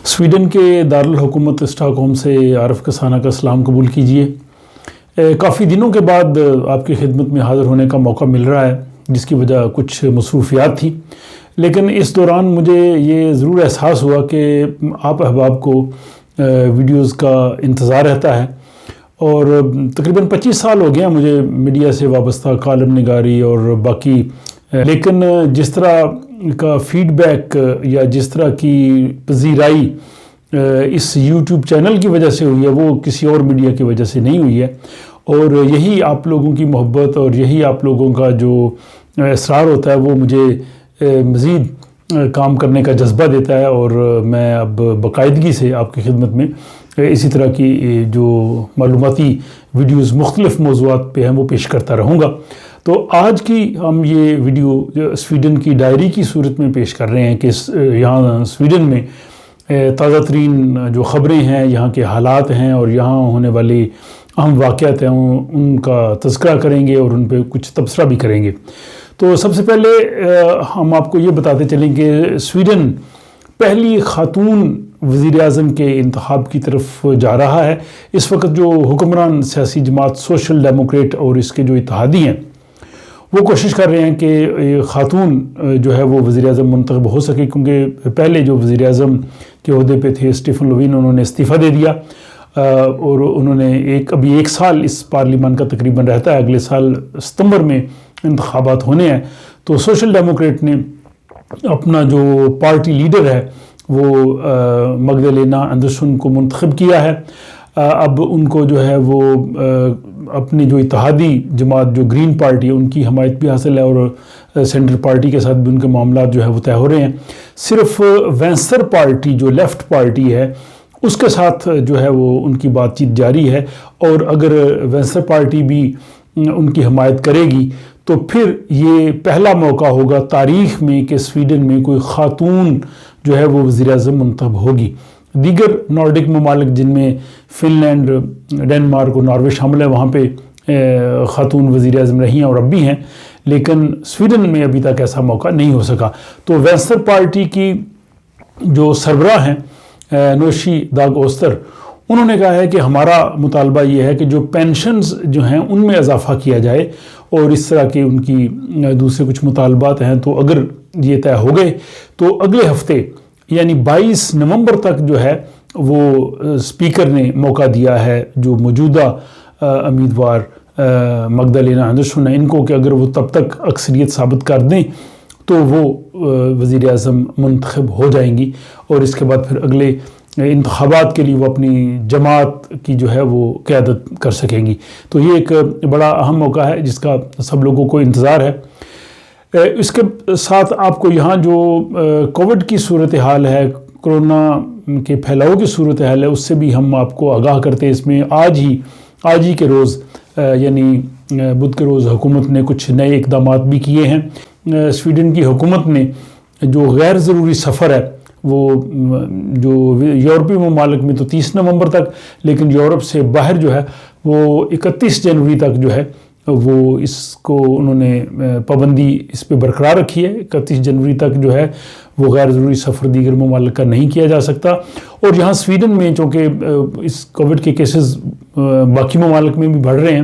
Sweden کے دارالحکومت stock home سے عارف کسانہ کا سلام قبول کیجیے۔ کافی دنوں کے بعد آپ کی خدمت میں حاضر ہونے کا موقع مل رہا ہے، جس کی وجہ کچھ مصروفیات تھی، لیکن اس دوران مجھے یہ ضرور احساس ہوا کہ آپ احباب کو ویڈیوز کا انتظار رہتا ہے، اور تقریباً 25 سال ہو گئے ہیں مجھے میڈیا سے وابستہ کالم نگاری اور باقی، لیکن جس طرح کا فیڈ بیک یا جس طرح کی پذیرائی اس یوٹیوب چینل کی وجہ سے ہوئی ہے وہ کسی اور میڈیا کی وجہ سے نہیں ہوئی ہے، اور یہی آپ لوگوں کی محبت اور یہی آپ لوگوں کا جو اصرار ہوتا ہے وہ مجھے مزید کام کرنے کا جذبہ دیتا ہے، اور میں اب باقاعدگی سے آپ کی خدمت میں اسی طرح کی جو معلوماتی ویڈیوز مختلف موضوعات پہ ہیں وہ پیش کرتا رہوں گا۔ تو آج کی ہم یہ ویڈیو سویڈن کی ڈائری کی صورت میں پیش کر رہے ہیں کہ یہاں سویڈن میں تازہ ترین جو خبریں ہیں، یہاں کے حالات ہیں اور یہاں ہونے والی اہم واقعات ہیں ان کا تذکرہ کریں گے اور ان پہ کچھ تبصرہ بھی کریں گے۔ تو سب سے پہلے ہم آپ کو یہ بتاتے چلیں کہ سویڈن پہلی خاتون وزیر اعظم کے انتخاب کی طرف جا رہا ہے۔ اس وقت جو حکمران سیاسی جماعت سوشل ڈیموکریٹ اور اس کے جو اتحادی ہیں وہ کوشش کر رہے ہیں کہ خاتون جو ہے وہ وزیر اعظم منتخب ہو سکے، کیونکہ پہلے جو وزیر اعظم کے عہدے پہ تھے اسٹیفن لوین، انہوں نے استعفیٰ دے دیا، اور انہوں نے ابھی ایک سال اس پارلیمان کا تقریباً رہتا ہے، اگلے سال ستمبر میں انتخابات ہونے ہیں۔ تو سوشل ڈیموکریٹ نے اپنا جو پارٹی لیڈر ہے وہ مگدلینا اندرسن کو منتخب کیا ہے۔ اب ان کو جو ہے وہ اپنی جو اتحادی جماعت جو گرین پارٹی ہے ان کی حمایت بھی حاصل ہے، اور سینٹر پارٹی کے ساتھ بھی ان کے معاملات جو ہے وہ طے ہو رہے ہیں۔ صرف وینسر پارٹی جو لیفٹ پارٹی ہے اس کے ساتھ جو ہے وہ ان کی بات چیت جاری ہے، اور اگر وینسر پارٹی بھی ان کی حمایت کرے گی تو پھر یہ پہلا موقع ہوگا تاریخ میں کہ سویڈن میں کوئی خاتون جو ہے وہ وزیر اعظم منتخب ہوگی۔ دیگر نارڈک ممالک جن میں فن لینڈ، ڈنمارک اور ناروے شامل ہے، وہاں پہ خاتون وزیر اعظم رہی ہیں اور اب بھی ہیں، لیکن سویڈن میں ابھی تک ایسا موقع نہیں ہو سکا۔ تو وینسر پارٹی کی جو سربراہ ہیں نوشی داگ اوستر، انہوں نے کہا ہے کہ ہمارا مطالبہ یہ ہے کہ جو پینشنز جو ہیں ان میں اضافہ کیا جائے، اور اس طرح کے ان کی دوسرے کچھ مطالبات ہیں۔ تو اگر یہ طے ہو گئے تو اگلے ہفتے یعنی 22 نومبر تک جو ہے وہ اسپیکر نے موقع دیا ہے جو موجودہ امیدوار مگدلینا اندرسن ہیں ان کو، کہ اگر وہ تب تک اکثریت ثابت کر دیں تو وہ وزیر اعظم منتخب ہو جائیں گی، اور اس کے بعد پھر اگلے انتخابات کے لیے وہ اپنی جماعت کی جو ہے وہ قیادت کر سکیں گی۔ تو یہ ایک بڑا اہم موقع ہے جس کا سب لوگوں کو انتظار ہے۔ اس کے ساتھ آپ کو یہاں جو کووڈ کی صورتحال ہے، کرونا کے پھیلاؤ کی صورتحال ہے، اس سے بھی ہم آپ کو آگاہ کرتے ہیں۔ اس میں آج ہی کے روز یعنی بدھ کے روز حکومت نے کچھ نئے اقدامات بھی کیے ہیں۔ سویڈن کی حکومت نے جو غیر ضروری سفر ہے وہ جو یورپی ممالک میں تو 30 نومبر تک، لیکن یورپ سے باہر جو ہے وہ 31 جنوری تک جو ہے وہ اس کو انہوں نے پابندی اس پہ برقرار رکھی ہے۔ 31 جنوری تک جو ہے وہ غیر ضروری سفر دیگر ممالک کا نہیں کیا جا سکتا، اور یہاں سویڈن میں چونکہ اس کووڈ کے کیسز باقی ممالک میں بھی بڑھ رہے ہیں،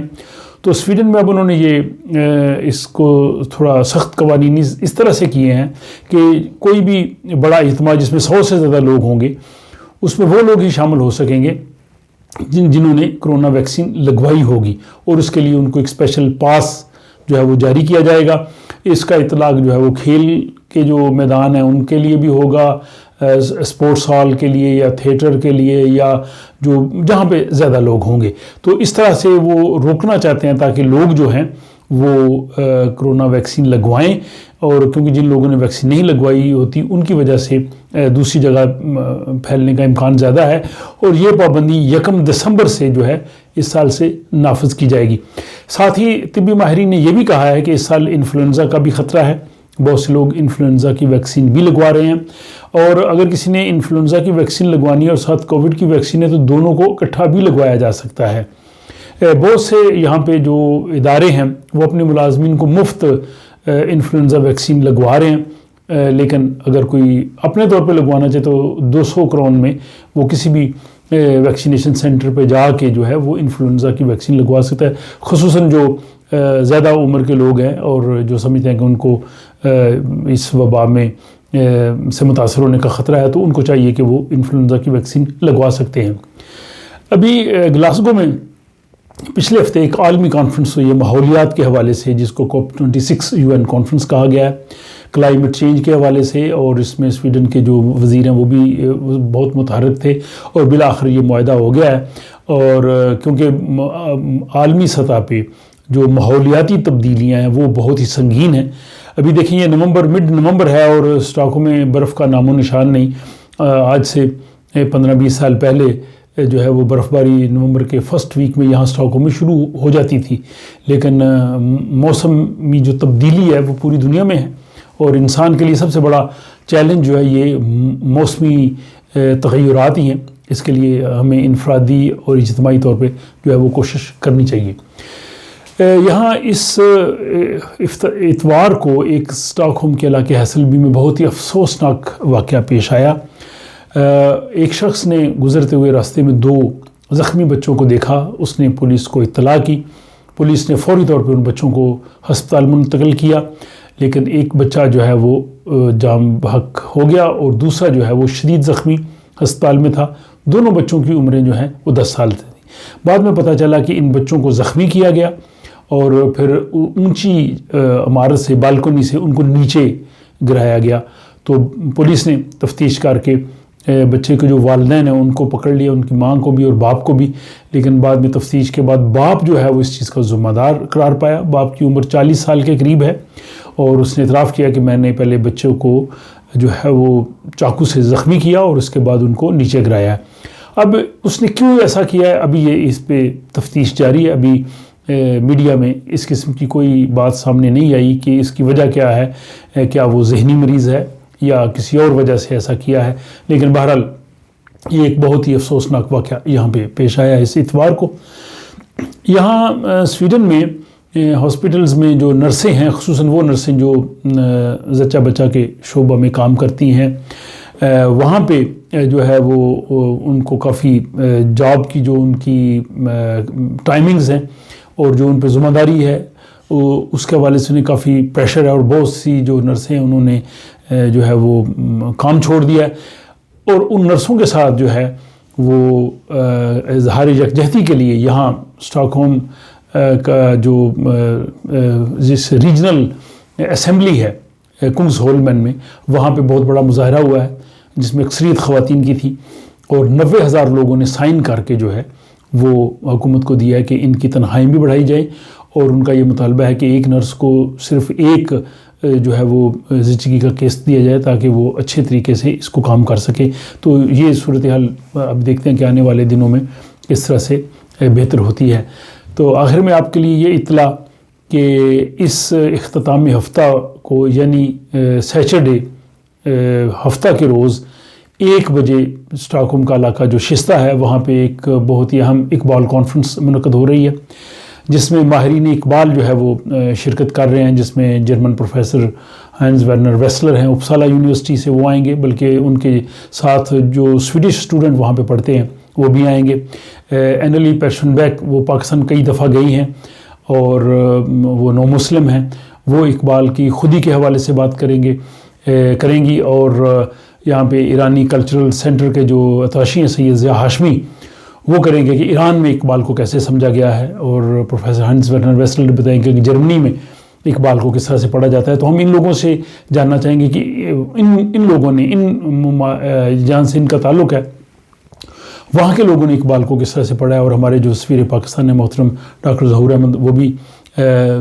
تو سویڈن میں اب انہوں نے یہ اس کو تھوڑا سخت قوانین اس طرح سے کیے ہیں کہ کوئی بھی بڑا اجتماع جس میں 100 سے زیادہ لوگ ہوں گے اس میں وہ لوگ ہی شامل ہو سکیں گے جنہوں نے کرونا ویکسین لگوائی ہوگی، اور اس کے لیے ان کو ایک اسپیشل پاس جو ہے وہ جاری کیا جائے گا۔ اس کا اطلاق جو ہے وہ کھیل کے جو میدان ہیں ان کے لیے بھی ہوگا، اسپورٹس ہال کے لیے یا تھیٹر کے لیے، یا جو جہاں پہ زیادہ لوگ ہوں گے۔ تو اس طرح سے وہ روکنا چاہتے ہیں تاکہ لوگ جو ہیں وہ کرونا ویکسین لگوائیں، اور کیونکہ جن لوگوں نے ویکسین نہیں لگوائی ہوتی ان کی وجہ سے دوسری جگہ پھیلنے کا امکان زیادہ ہے، اور یہ پابندی 1 دسمبر سے جو ہے اس سال سے نافذ کی جائے گی۔ ساتھ ہی طبی ماہرین نے یہ بھی کہا ہے کہ اس سال انفلوئنزا کا بھی خطرہ ہے، بہت سے لوگ انفلوئنزا کی ویکسین بھی لگوا رہے ہیں، اور اگر کسی نے انفلوئنزا کی ویکسین لگوانی ہے اور ساتھ کووڈ کی ویکسین ہے تو دونوں کو اکٹھا بھی لگوایا جا سکتا ہے۔ بہت سے یہاں پہ جو ادارے ہیں وہ اپنے ملازمین کو مفت انفلوئنزا ویکسین لگوا رہے ہیں، لیکن اگر کوئی اپنے طور پہ لگوانا چاہے تو 200 کرون میں وہ کسی بھی ویکسینیشن سینٹر پہ جا کے جو ہے وہ انفلوئنزا کی ویکسین لگوا سکتا ہے. خصوصاً جو زیادہ عمر کے لوگ ہیں اور جو سمجھتے ہیں کہ ان کو اس وبا میں سے متاثر ہونے کا خطرہ ہے، تو ان کو چاہیے کہ وہ انفلوئنزا کی ویکسین لگوا سکتے ہیں. ابھی گلاسگو میں پچھلے ہفتے ایک عالمی کانفرنس ہوئی ہے ماحولیات کے حوالے سے، جس کو COP26 UN کانفرنس کہا گیا ہے، کلائمیٹ چینج کے حوالے سے، اور اس میں سویڈن کے جو وزیر ہیں وہ بھی بہت متحرک تھے اور بالآخر یہ معاہدہ ہو گیا ہے. اور کیونکہ عالمی سطح پہ جو ماحولیاتی تبدیلیاں ہیں وہ بہت ہی سنگین ہیں. ابھی دیکھیں یہ مڈ نومبر ہے اور اسٹاکوں میں برف کا نام و نشان نہیں. آج سے 15-20 سال پہلے جو ہے وہ برف باری نومبر کے فرسٹ ویک میں یہاں اسٹاکوں میں شروع ہو جاتی تھی، لیکن موسمی جو تبدیلی ہے وہ پوری دنیا میں ہے، اور انسان کے لیے سب سے بڑا چیلنج جو ہے یہ موسمی تغیرات ہی ہیں. اس کے لیے ہمیں انفرادی اور اجتماعی طور پہ جو ہے وہ کوشش کرنی چاہیے. یہاں اس اتوار کو ایک اسٹاک ہوم کے علاقے ہیسلبی میں بہت ہی افسوسناک واقعہ پیش آیا. ایک شخص نے گزرتے ہوئے راستے میں 2 زخمی بچوں کو دیکھا. اس نے پولیس کو اطلاع کی. پولیس نے فوری طور پہ ان بچوں کو ہسپتال منتقل کیا، لیکن ایک بچہ جو ہے وہ جام بحق ہو گیا اور دوسرا جو ہے وہ شدید زخمی ہسپتال میں تھا. دونوں بچوں کی عمریں جو ہیں وہ 10 سال تھیں. بعد میں پتہ چلا کہ ان بچوں کو زخمی کیا گیا اور پھر اونچی عمارت سے، بالکنی سے ان کو نیچے گرایا گیا. تو پولیس نے تفتیش کر کے بچے کے جو والدین ہیں ان کو پکڑ لیا، ان کی ماں کو بھی اور باپ کو بھی. لیکن بعد میں تفتیش کے بعد باپ جو ہے وہ اس چیز کا ذمہ دار قرار پایا. باپ کی عمر 40 سال کے قریب ہے اور اس نے اعتراف کیا کہ میں نے پہلے بچوں کو جو ہے وہ چاقو سے زخمی کیا اور اس کے بعد ان کو نیچے گرایا. اب اس نے کیوں ایسا کیا ہے، ابھی یہ اس پہ تفتیش جاری ہے. ابھی میڈیا میں اس قسم کی کوئی بات سامنے نہیں آئی کہ اس کی وجہ کیا ہے، کیا وہ ذہنی مریض ہے یا کسی اور وجہ سے ایسا کیا ہے. لیکن بہرحال یہ ایک بہت ہی افسوسناک واقعہ یہاں پہ پیش آیا اس اتوار کو. یہاں سویڈن میں ہاسپٹلز میں جو نرسیں ہیں، خصوصاً وہ نرسیں جو زچہ بچہ کے شعبہ میں کام کرتی ہیں، وہاں پہ جو ہے وہ ان کو کافی جاب کی جو ان کی ٹائمنگز ہیں اور جو ان پہ ذمہ داری ہے اس کے حوالے سے انہیں کافی پریشر ہے، اور بہت سی جو نرسیں ہیں انہوں نے جو ہے وہ کام چھوڑ دیا ہے. اور ان نرسوں کے ساتھ جو ہے وہ اظہار یکجہتی کے لیے یہاں اسٹاک ہوم کا جو جس ریجنل اسمبلی ہے کنگز ہولمن میں، وہاں پہ بہت بڑا مظاہرہ ہوا ہے جس میں اکثریت خواتین کی تھی، اور 90,000 لوگوں نے سائن کر کے جو ہے وہ حکومت کو دیا ہے کہ ان کی تنخواہیں بھی بڑھائی جائیں، اور ان کا یہ مطالبہ ہے کہ ایک نرس کو صرف ایک جو ہے وہ زچگی کا کیس دیا جائے تاکہ وہ اچھے طریقے سے اس کو کام کر سکے. تو یہ صورتحال اب دیکھتے ہیں کہ آنے والے دنوں میں کس طرح سے بہتر ہوتی ہے. تو آخر میں آپ کے لیے یہ اطلاع کہ اس اختتامی ہفتہ کو یعنی سیچرڈے ہفتہ کے روز 1 بجے اسٹاک ہوم کا علاقہ جو شستہ ہے وہاں پہ ایک بہت ہی اہم اقبال کانفرنس منعقد ہو رہی ہے، جس میں ماہرین اقبال جو ہے وہ شرکت کر رہے ہیں، جس میں جرمن پروفیسر ہائنز ورنر ویسلر ہیں اپسالا یونیورسٹی سے، وہ آئیں گے، بلکہ ان کے ساتھ جو سویڈش اسٹوڈنٹ وہاں پہ پڑھتے ہیں وہ بھی آئیں گے. اینلی پیشن بیک وہ پاکستان کئی دفعہ گئی ہیں اور وہ نو مسلم ہیں، وہ اقبال کی خودی کے حوالے سے بات کریں گی. اور یہاں پہ ایرانی کلچرل سینٹر کے جو اتاشی ہیں سید ضیاء ہاشمی، وہ کریں گے کہ ایران میں اقبال کو کیسے سمجھا گیا ہے، اور پروفیسر ہائنز ورنر ویسلر بتائیں گے کہ جرمنی میں اقبال کو کس طرح سے پڑھا جاتا ہے. تو ہم ان لوگوں سے جاننا چاہیں گے کہ ان لوگوں نے جہاں سے ان کا تعلق ہے وہاں کے لوگوں نے اقبال کو کس طرح سے پڑھا ہے. اور ہمارے جو سفیر پاکستان محترم ڈاکٹر ظہور احمد وہ بھی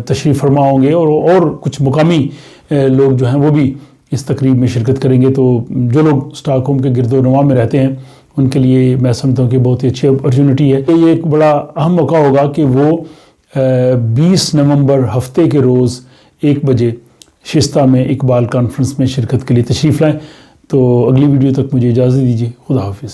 تشریف فرما ہوں گے، اور کچھ مقامی لوگ جو ہیں وہ بھی اس تقریب میں شرکت کریں گے. تو جو لوگ اسٹاک ہوم کے گرد و نواح میں رہتے ہیں ان کے لیے میں سمجھتا ہوں کہ بہت ہی اچھی اپرچونٹی ہے. یہ ایک بڑا اہم موقع ہوگا کہ وہ 20 نومبر ہفتے کے روز 1 بجے شستہ میں اقبال کانفرنس میں شرکت کے لیے تشریف لائیں. تو اگلی ویڈیو تک مجھے اجازت دیجیے. خدا حافظ.